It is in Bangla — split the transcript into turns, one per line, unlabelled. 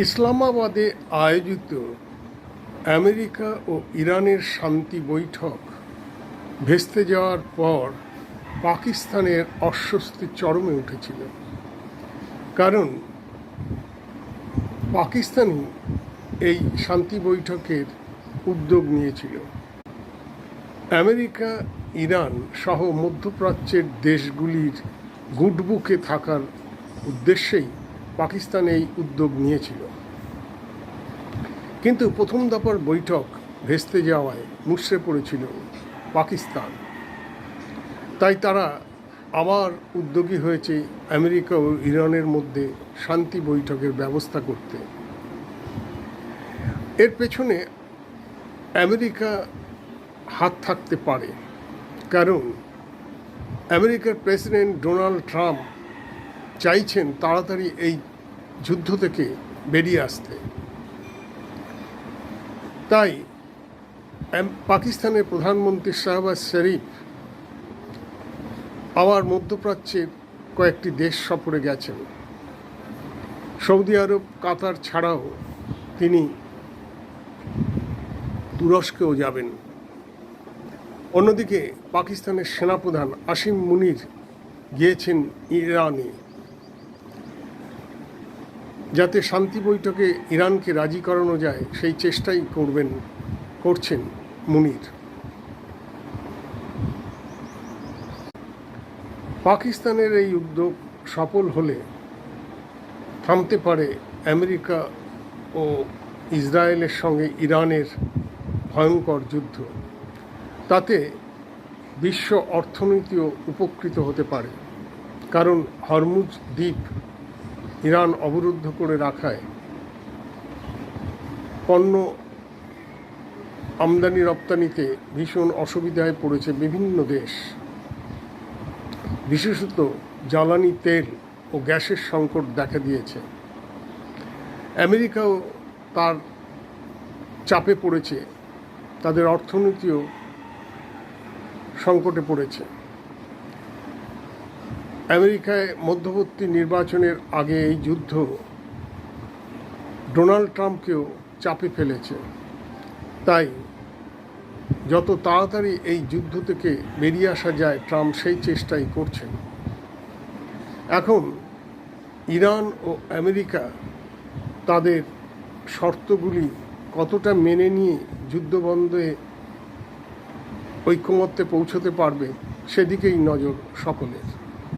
ইসলামাবাদে আয়োজিত আমেরিকা ও ইরানের শান্তি বৈঠক ভেস্তে যাওয়ার পর পাকিস্তানের অস্বস্তি চরমে উঠেছিল। কারণ পাকিস্তানই এই শান্তি বৈঠকের উদ্যোগ নিয়েছিল। আমেরিকা, ইরান সহ মধ্যপ্রাচ্যের দেশগুলির গুডবুকে থাকার উদ্দেশ্যেই পাকিস্তান এই উদ্যোগ নিয়েছিল। কিন্তু প্রথম দফার বৈঠক ভেস্তে যাওয়ায় মুষড়ে পড়েছিল পাকিস্তান। তাই তারা আবার উদ্যোগী হয়েছে আমেরিকা ও ইরানের মধ্যে শান্তি বৈঠকের ব্যবস্থা করতে। এর পেছনে আমেরিকা হাত থাকতে পারে, কারণ আমেরিকার প্রেসিডেন্ট ডোনাল্ড ট্রাম্প চাইছেন তাড়াতাড়ি এই যুদ্ধ থেকে বেরিয়ে আসতে। তাই পাকিস্তানের প্রধানমন্ত্রী শাহবাজ শরীফ আবার মধ্যপ্রাচ্যের কয়েকটি দেশ সফরে গেছেন। সৌদি আরব, কাতার ছাড়াও তিনি তুরস্কেও যাবেন। অন্যদিকে পাকিস্তানের সেনাপ্রধান আসিম মুনির গিয়েছেন ইরানে, যাতে শান্তি বৈঠকে ইরানকে রাজি করানো যায় সেই চেষ্টাই করছেন মুনির। পাকিস্তানের এই উদ্যোগ সফল হলে থামতে পারে আমেরিকা ও ইসরায়েলের সঙ্গে ইরানের ভয়ঙ্কর যুদ্ধ। তাতে বিশ্ব অর্থনীতিও উপকৃত হতে পারে, কারণ হরমুজ দ্বীপ ইরান অবরুদ্ধ করে রাখায় পণ্য আমদানি রপ্তানিতে ভীষণ অসুবিধায় পড়েছে বিভিন্ন দেশ। বিশেষত জ্বালানি তেল ও গ্যাসের সংকট দেখা দিয়েছে। আমেরিকাও তার চাপে পড়েছে, তাদের অর্থনীতিও সংকটে পড়েছে। আমেরিকায় মধ্যবর্তী নির্বাচনের আগে এই যুদ্ধ ডোনাল্ড ট্রাম্পকেও চাপে ফেলেছে। তাই যত তাড়াতাড়ি এই যুদ্ধ থেকে বেরিয়ে আসা যায়, ট্রাম্প সেই চেষ্টাই করছেন। এখন ইরান ও আমেরিকা তাদের শর্তগুলি কতটা মেনে নিয়ে যুদ্ধবন্ধে ঐকমত্যে পৌঁছতে পারবে, সেদিকেই নজর সকলের।